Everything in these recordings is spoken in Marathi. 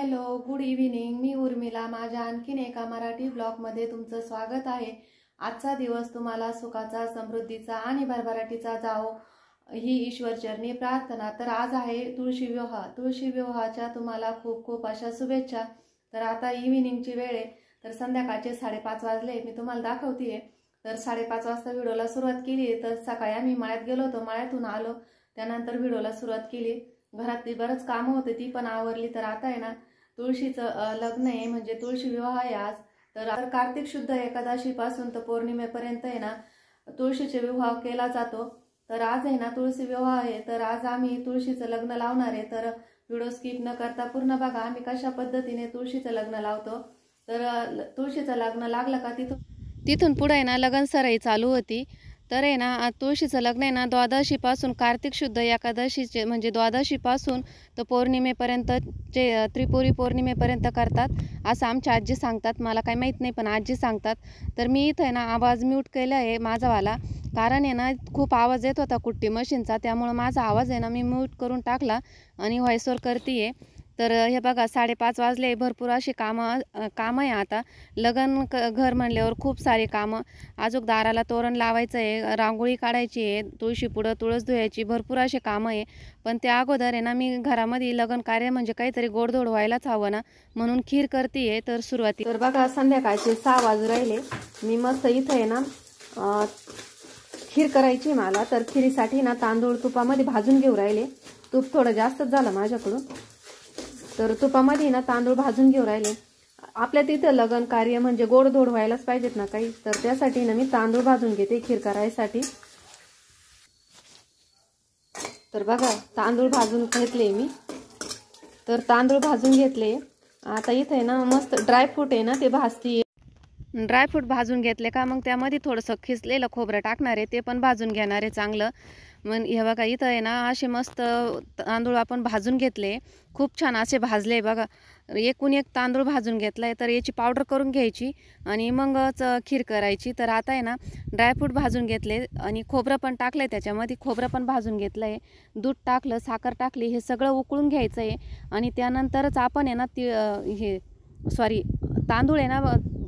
Hello, good evening. मी उर्मिला. माझ्या आणखीन एका मराठी ब्लॉगमध्ये तुमचं स्वागत आहे. आजचा दिवस तुम्हाला सुखाचा, समृद्धीचा आणि भरभराटीचा जावो ही ईश्वरचरणी प्रार्थना. तर आज आहे तुळशी विवाह. तुळशी विवाहाच्या तुम्हाला खूप खूप अशा शुभेच्छा. तर आता इव्हिनिंगची वेळ आहे, तर संध्याकाळचे 5:30 वाजले. मी तुम्हाला दाखवतीये. तर 5:30 वाजता व्हिडिओला सुरुवात केली. तर सकाळी आम्ही मळ्यात गेलो होतो, मळ्यातून आलो, त्यानंतर व्हिडिओला सुरुवात केली. घरातली बरंच कामं होते, ती पण आवरली. तर आता आहे ना, तुळशीचं लग्न आहे, म्हणजे तुळशी विवाह आहे आज. तर कार्तिक शुद्ध एकादशीपासून तर पौर्णिमेपर्यंत आहे ना, तुळशीचे विवाह केला जातो. तर आज आहे ना तुळशी विवाह आहे. तर आज आम्ही तुळशीचं लग्न लावणार आहे. तर व्हिडिओ स्किप न करता पूर्ण बघा, आम्ही कशा पद्धतीने तुळशीचं लग्न लावतो. तर तुळशीचं लग्न लागलं का तिथून पुढे आहे ना लगन सराई चालू होती. तर आहे ना तुळशीचं लग्न आहे ना द्वादशीपासून, कार्तिक शुद्ध एकादशीचे म्हणजे द्वादशीपासून तर पौर्णिमेपर्यंत, जे त्रिपुरी पौर्णिमेपर्यंत करतात असं आमच्या आजी सांगतात. मला काही माहीत नाही, पण आजी सांगतात. तर मी इथं आहे ना आवाज म्यूट केला आहे माझावाला, कारण आहे ना खूप आवाज येत होता कुट्टी मशीनचा, त्यामुळं माझा आवाज आहे ना मी म्यूट करून टाकला आणि व्हॉइसवर करते आहे. तर हे बघा 5:30 वाजले. भरपूर अशी कामं आहे. आता लगन घर म्हणल्यावर खूप सारे कामं. अजून दाराला तोरण लावायचं आहे, रांगोळी काढायची आहे, तुळशी पुढं तुळस धुवायची, भरपूर असे कामं आहे. पण त्या अगोदर आहे ना मी घरामध्ये लग्न कार्य म्हणजे काहीतरी गोडधोड व्हायलाच हवं ना, म्हणून खीर करते आहे. तर सुरुवाती तर बघा संध्याकाळचे 6 वाजू राहिले. मी मस्त इथं आहे ना खीर करायची मला. तर खिरीसाठी ना तांदूळ तुपामध्ये भाजून घेऊ राहिले. तूप थोडं जास्तच झालं माझ्याकडून, तर तुपामध्ये ना तांदूळ भाजून घेऊ राहिले. आपल्या तिथं लग्न कार्य म्हणजे गोडधोड व्हायलाच पाहिजेत ना काही, तर त्यासाठी ना मी तांदूळ भाजून घेते खीर करायसाठी. तर बघा तांदूळ भाजून घेतले मी. तर तांदूळ भाजून घेतले. आता इथे ना मस्त ड्रायफ्रूट आहे ना ते भाजते. ड्रायफ्रूट भाजून घेतले का मग त्यामध्ये थोडंसं खिसलेलं खोबरं टाकणार आहे, ते पण भाजून घेणार आहे चांगलं. मग हे बघा इथं आहे ना असे मस्त तांदूळ आपण भाजून घेतले, खूप छान असे भाजले. बघा एकूण एक तांदूळ भाजून घेतला आहे. तर याची पावडर करून घ्यायची आणि मगच खीर करायची. तर आता आहे ना ड्रायफ्रूट भाजून घेतले आणि खोबरं पण टाकलं आहे, त्याच्यामध्ये खोबरं पण भाजून घेतलं आहे, दूध टाकलं, साखर टाकली, हे सगळं उकळून घ्यायचं आहे. आणि त्यानंतरच आपण आहे ना तांदूळ आहे ना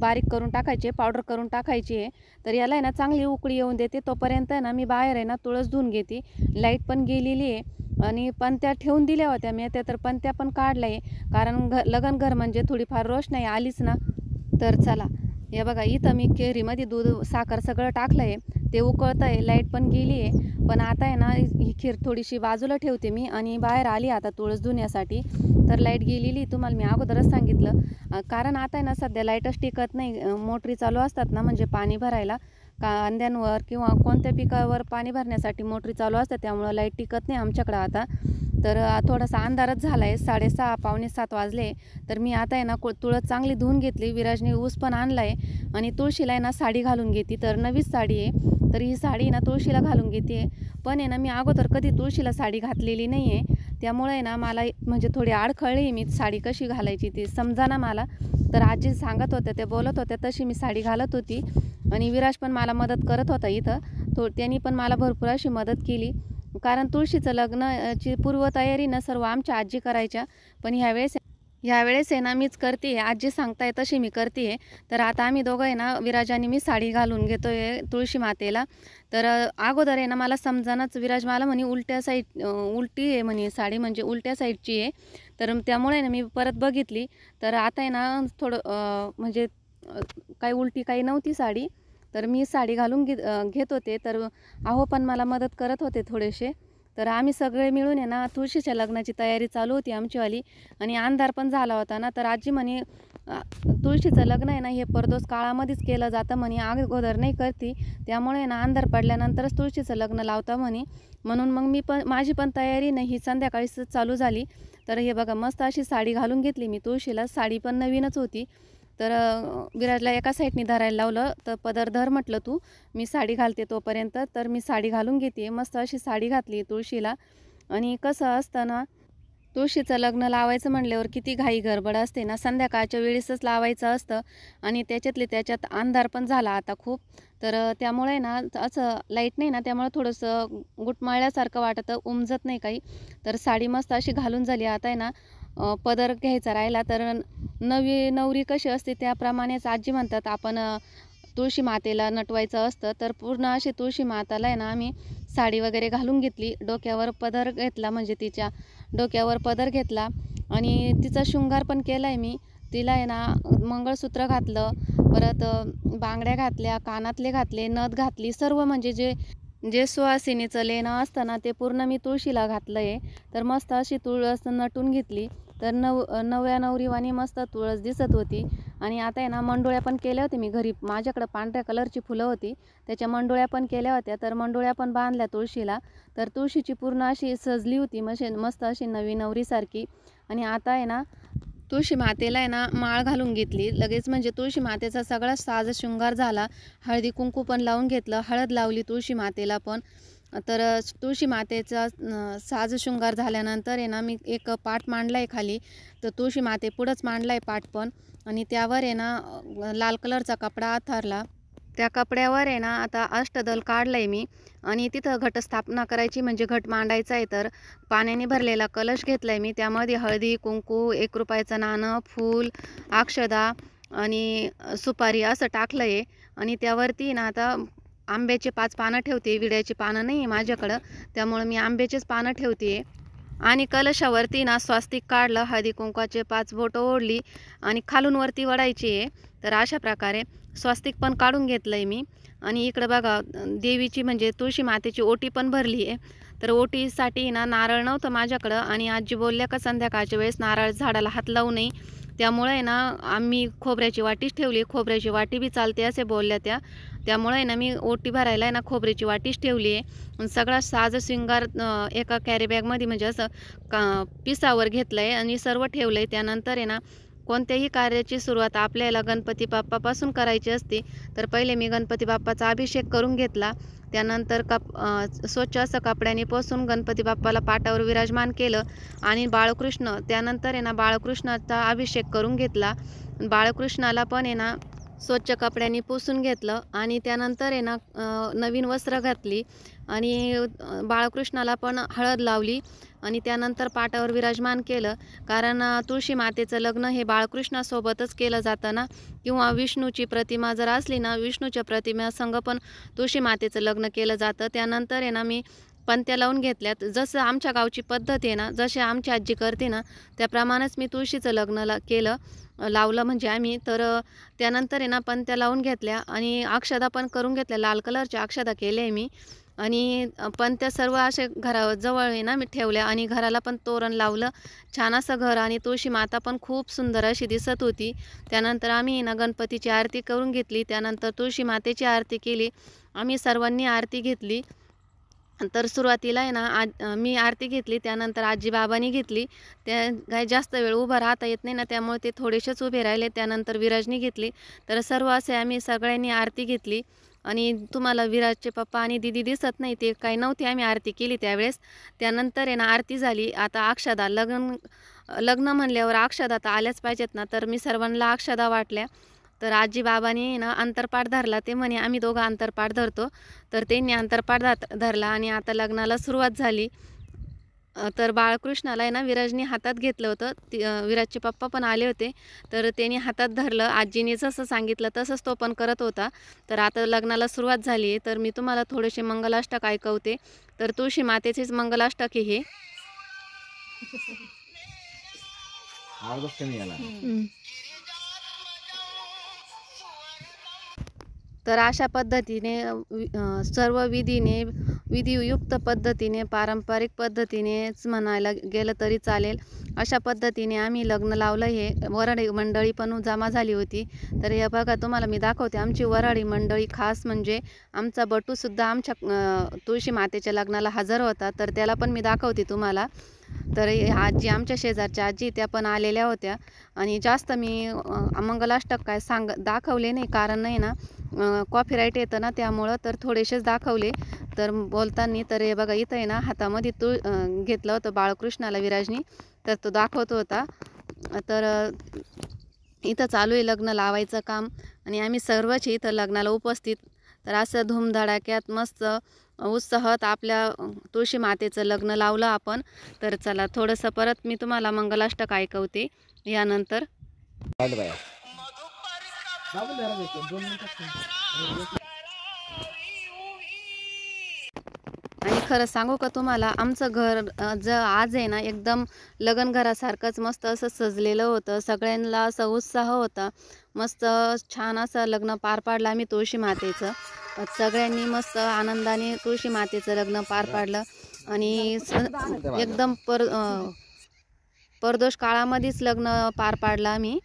बारीक करून टाकायचे, पावडर करून टाकायची आहे. तर याला आहे ना चांगली उकळी येऊन देते. तोपर्यंत आहे ना मी बाहेर आहे ना तुळस धुवून घेते. लाईट पण गेलेली आहे आणि पंत्या ठेवून दिल्या होत्या मी, त्या तर पंत्या पण काढल्या आहे, कारण लगन घर म्हणजे थोडीफार रोषणाई आलीच ना. तर चला हे बघा इथं मी केरीमध्ये दूध साखर सगळं टाकलं आहे, ते उकळतं आहे. लाईट पण गेली आहे, पण आता आहे ना ही खीर थोडीशी बाजूला ठेवते मी आणि बाहेर आली आता तुळस धुण्यासाठी. तर लाईट गेलेली तुम्हाला मी अगोदरच सांगितलं, कारण आता आहे ना सध्या लाईटच टिकत नाही. मोटरी चालू असतात ना, म्हणजे पाणी भरायला कांद्यांवर किंवा कोणत्या पिकावर पाणी भरण्यासाठी मोटरी चालू असतात, त्यामुळं लाईट टिकत नाही आमच्याकडं आता. तर थोडासा अंधारच झाला आहे. 6:30 पावणे 7 वाजले. तर मी आता आहे ना तुळस चांगली धुवून घेतली. विराजने ऊस पण आणला आहे आणि तुळशीला आहे ना साडी घालून घेते. तर नवीच साडी आहे, तर ही साडी ना तुळशीला घालून घेते. पण आहे ना मी अगोदर कधी तुळशीला साडी घातलेली नाही आहे, त्यामुळे आहे ना मला म्हणजे थोडी अडखळली. मी साडी कशी घालायची ती समजा ना मला. तर आजी सांगत होत्या, ते बोलत होत्या, तशी मी साडी घालत होती. आणि विराज पण मला मदत करत होता इथं. त्यांनी पण मला भरपूर अशी मदत केली, कारण तुळशीचं लग्नाची पूर्वतयारी ना सर्व आमच्या आजी करायच्या. पण ह्यावेळेस आहे ना मीच करते. आजी सांगताय तशी मी करते. तर आता आम्ही दोघं आहे ना विराज आणि मी साडी घालून घेतोय तुळशी मातेला. तर अगोदर आहे ना मला समजानच, विराज मला म्हणे उलटी आहे म्हणे साडी, म्हणजे उलट्या साईडची आहे. तर त्यामुळे ना मी परत बघितली. तर आता आहे ना थोडं म्हणजे काही उलटी काही नव्हती साडी. तर मी साडी घालून घेत होते. तर अहो पण मला मदत करत होते थोडेसे. तर आम्ही सगळे मिळून आहे ना तुळशीच्या लग्नाची तयारी चालू होती आमचीवाली. आणि अंधार पण झाला होता ना. तर आजी म्हणे तुळशीचं लग्न आहे ना हे परदोस काळामध्येच केलं जातं म्हणे, अगोदर नाही करती. त्यामुळे ना अंधार पडल्यानंतरच तुळशीचं लग्न लावता म्हणे. म्हणून मग माझी पण तयारी नाही संध्याकाळीच चालू झाली. तर हे बघा मस्त अशी साडी घालून घेतली मी तुळशीला. साडी पण नवीनच होती. तर विराजला एका साईडनी धरायला लावलं. तर पदर धर म्हटलं तू, मी साडी घालते तोपर्यंत. तर मी साडी घालून घेते. मस्त अशी साडी घातली तुळशीला. आणि कसं असतं ना, तुळशीचं लग्न लावायचं म्हणल्यावर किती घाई गडबड असते ना, संध्याकाळच्या वेळेसच लावायचं असतं आणि त्याच्यात अंधार पण झाला आता खूप. तर त्यामुळे ना असं लाईट नाही ना, त्यामुळे थोडंसं गुटमाळल्यासारखं वाटतं, उमजत नाही काही. तर साडी मस्त अशी घालून झाली. आता आहे ना पदर घ्यायचा राहिला तर नवी नवरी कशी असते त्याप्रमाणेच आजी म्हणतात आपण तुळशी मातेला नटवायचं असतं. तर पूर्ण अशी तुळशी माताला आहे ना आम्ही साडी वगैरे घालून घेतली, डोक्यावर पदर घेतला, म्हणजे तिच्या डोक्यावर पदर घेतला आणि तिचा शृंगार पण केला आहे मी. तिला आहे ना मंगळसूत्र घातलं, परत बांगड्या घातल्या, कानातले घातले, नथ घातली, सर्व म्हणजे जे जे सुहासिनीचं लेणं असतं ना ते पूर्ण मी तुळशीला घातलं आहे. तर मस्त अशी तुळस नटून घेतली. तर नव्या नवरीवाणी मस्त तुळस दिसत होती. आणि आता आहे ना मंडोळ्या पण केल्या होत्या मी घरी. माझ्याकडं पांढऱ्या कलरची फुलं होती, त्याच्या मंडोळ्या पण केल्या होत्या. तर मंडोळ्या पण बांधल्या तुळशीला. तर तुळशीची पूर्ण अशी सजली होती मस्त अशी नवी नवरीसारखी. आणि आता आहे ना तुळशी मातेला आहे ना माळ घालून घेतली लगेच, म्हणजे तुळशी मातेचा सगळा साज शृंगार झाला. हळदी कुंकू पण लावून घेतलं, हळद लावली तुळशी मातेला पण. तर तुळशी मातेचा साज शृंगार झाल्यानंतर आहे ना मी एक पाट मांडला आहे खाली. तर तुळशी माते पुढंच मांडला आहे पाट पण. आणि त्यावर आहे ना लाल कलरचा कपडा आथरला. त्या कपड्यावर आहे ना आता अष्टदल काढलं आहे मी. आणि तिथं घटस्थापना करायची, म्हणजे घट मांडायचा आहे. तर पाण्याने भरलेला कलश घेतला आहे मी. त्यामध्ये हळदी कुंकू, 1 रुपयाचं नाणं, फूल, अक्षदा आणि सुपारी असं टाकलं आहे. आणि त्यावरती ना आता आंब्याचे 5 पानं ठेवते. विड्याची पानं नाही आहे माझ्याकडं, त्यामुळं मी आंब्याचेच पानं ठेवते. आणि कलशावरती ना स्वास्तिक काढलं, हळदी कुंकवाचे 5 बोटं ओढली आणि खालून वरती वडायची आहे. तर अशा प्रकारे स्वास्तिक पण काढून घेतलं आहे मी. आणि इकडं बघा देवीची म्हणजे तुळशी मातेची ओटी पण भरली आहे. तर ओटीसाठी ना नारळ नव्हतं माझ्याकडं आणि आजी बोलल्या का संध्याकाळच्या वेळेस नारळ झाडाला हात लावू नये. त्यामुळे आहे ना आम्ही खोबऱ्याची वाटीच ठेवली. खोबऱ्याची वाटी बी चालते असे बोलल्या त्या. त्यामुळे आहे ना मी ओटी भरायला आहे ना खोबऱ्याची वाटीच ठेवली आहे. सगळा साज शृंगार एका कॅरी बॅगमध्ये म्हणजे असं पिसावर घेतलं आहे आणि सर्व ठेवलं आहे. त्यानंतर आहे ना कोणत्याही कार्याची सुरुवात आपल्याला गणपती बाप्पापासून करायची असते. तर पहिले मी गणपती बाप्पाचा अभिषेक करून घेतला. त्यानंतर स्वच्छ असं कपड्याने पुसून गणपती बाप्पाला पाटावर विराजमान केलं. आणि बाळकृष्ण त्यानंतर आहे ना बाळकृष्णाचा अभिषेक करून घेतला. बाळकृष्णाला पण आहे ना स्वच्छ कपड्यांनी पुसून घेतलं. आणि त्यानंतर आहे ना नवीन वस्त्र घातली आणि बाळकृष्णाला पण हळद लावली. आणि त्यानंतर पाटावर विराजमान केलं. कारण तुळशी मातेचं लग्न हे बाळकृष्णासोबतच केलं जातं ना, किंवा विष्णूची प्रतिमा जर असली ना, विष्णूच्या प्रतिमेसंग पण तुळशी मातेचं लग्न केलं जातं. त्यानंतर आहे ना मी पणत्या लावून घेतल्यात. जसं आमच्या गावची पद्धत आहे ना, जसे आमची आजी करते ना त्याप्रमाणेच मी तुळशीचं लग्न लावलं म्हणजे आम्ही. तर त्यानंतर आहे ना पणत्या लावून घेतल्या आणि अक्षदा पण करून घेतल्या. लाल कलरच्या अक्षदा केल्या आहे मी. आणि पणत्या सर्व असे घराजवळ आहे ना मी ठेवल्या आणि घराला पण तोरण लावलं. छान असं घर आणि तुळशी माता पण खूप सुंदर अशी दिसत होती. त्यानंतर आम्ही ना गणपतीची आरती करून घेतली. त्यानंतर तुळशी मातेची आरती केली. आम्ही सर्वांनी आरती घेतली. तर सुरुवातीला आहे ना मी आरती घेतली, त्यानंतर आजी बाबांनी घेतली. त्या काही जास्त वेळ उभं राहता येत नाही ना, त्यामुळे ते थोडेसेच उभे राहिले. त्यानंतर विराजनी घेतली. तर सर्व असे आम्ही सगळ्यांनी आरती घेतली. आणि तुम्हाला विराजचे पप्पा आणि दीदी दिसत नाही, ते काही नव्हते, आम्ही आरती केली त्यावेळेस. त्यानंतर आहे ना आरती झाली. आता अक्षदा लग्न म्हणल्यावर अक्षदा तर आल्याच पाहिजेत ना, तर मी सर्वांना अक्षदा वाटल्या. तर आजी बाबांनी ना अंतरपाट धरला. ते म्हणे आम्ही दोघं अंतरपाट धरतो. तर त्यांनी अंतरपाट धरला आणि आता लग्नाला सुरुवात झाली. तर बाळकृष्णाला आहे ना विराजनी हातात घेतलं होतं. विराजचे पप्पा पण आले होते. तर त्यांनी हातात धरलं. आजीने जसं सांगितलं तसंच तो पण करत होता. तर आता लग्नाला सुरुवात झाली आहे. तर मी तुम्हाला थोडेसे मंगलाष्टक ऐकवते. तर तुळशी मातेचेच मंगलाष्टक आहे हे. तर अशा पद्धतीने सर्व विधियुक्त पद्धतीने, पारंपरिक पद्धतीनेच म्हणायला गेलं तरी चालेल, अशा पद्धतीने आम्ही लग्न लावलं. हे वराडी मंडळी पण जमा झाली होती. तर हे बघा तुम्हाला मी दाखवते. आमची वराडी मंडळी खास म्हणजे आमचा बटूसुद्धा आमच्या तुळशी मातेच्या लग्नाला हजर होता. तर त्याला पण मी दाखवते तुम्हाला. तर आजी आमच्या शेजारच्या आजी त्या पण आलेल्या होत्या. आणि जास्त मी मंगलाष्टक काय दाखवले नाही, कारण नाही ना कॉपीराईट येतं ना, त्यामुळं तर थोडेसेच दाखवले. तर बोलताना तर हे बघा इथं आहे ना हातामध्ये घेतलं होतं बाळकृष्णाला विराजनी, तर तो दाखवत होता. तर इथं चालू आहे लग्न लावायचं काम आणि आम्ही सर्वच इथं लग्नाला उपस्थित. तर असं धूमधडाक्यात मस्त उत्साहात आपल्या तुळशी मातेचं लग्न लावलं आपण. तर चला थोडंसं परत मी तुम्हाला मंगलाष्टक ऐकवते यानंतर. आणि खरं सांगू का तुम्हाला, आमचं घर आज आहे ना एकदम लग्न घरासारखंच मस्त असं सजलेलं होतं. सगळ्यांना असा उत्साह होता. मस्त छान असं लग्न पार पाडलं आम्ही तुळशी मातेचं. सगळ्यांनी मस्त आनंदाने तुळशी मातेचं लग्न पार पाडलं. आणि एकदम परदोष काळामध्येच लग्न पार पाडलं आम्ही.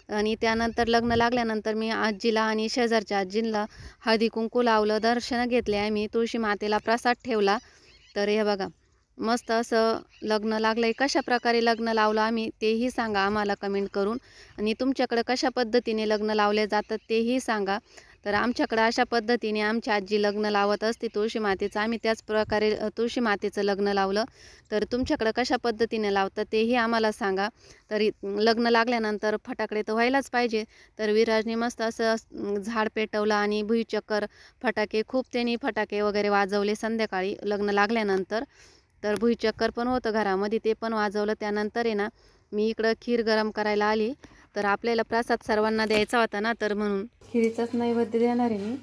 आणि त्यानंतर लग्न लागल्यानंतर मी आजीला आणि शेजारच्या आजींना हळदी कुंकू लावलं, दर्शन घेतले आम्ही, तुळशी मातेला प्रसाद ठेवला. तर हे बघा मस्त असं लग्न लागलं आहे. कशा प्रकारे लग्न लावलं आम्ही तेही सांगा आम्हाला कमेंट करून. आणि तुमच्याकडं कशा पद्धतीने लग्न लावले जातात तेही सांगा. तर आमच्याकडं अशा पद्धतीने आमची आजी लग्न लावत असते तुळशी मातेचं. आम्ही त्याच प्रकारे तुळशी मातेचं लग्न लावलं. तर तुमच्याकडं कशा पद्धतीने लावतात तेही आम्हाला सांगा. तरी लग्न लागल्यानंतर फटाकडे तर व्हायलाच पाहिजे. तर विराजने मस्त असं झाड पेटवलं आणि भुईचक्कर फटाके खूप त्यांनी फटाके वगैरे वाजवले संध्याकाळी लग्न लागल्यानंतर. तर भुईचक्कर पण होतं घरामध्ये, ते पण वाजवलं. त्यानंतर आहे ना मी इकडं खीर गरम करायला आली. तर आपल्याला प्रसाद सर्वांना द्यायचा होता ना, तर म्हणून खिरीचाच नैवेद्य देणार आहे मी.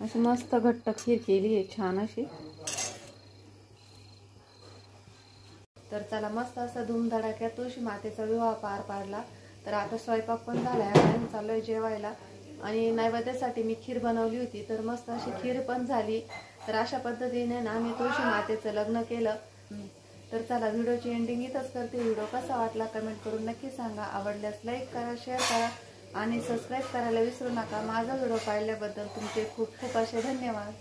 अशी मस्त घट्ट खीर केली आहे छान अशी. तर चला मस्त असं धूमधडाक्यात तुळशी मातेचा विवाह पार पाडला. तर आता स्वयंपाक पण झालाय, आम्ही चाललोय जेवायला. आणि नैवेद्यासाठी मी खीर बनवली होती, तर मस्त अशी खीर पण झाली. तर अशा पद्धतीने ना मी तुळशी मातेचं लग्न केलं. तर चला व्हिडिओची एंडिंग इथंच करते. व्हिडिओ कसा वाटला कमेंट करून नक्की सांगा. आवडल्यास लाईक करा, शेअर करा आणि सबस्क्राईब करायला विसरू नका. माझा व्हिडिओ पाहिल्याबद्दल तुमचे खूप खूप असे धन्यवाद.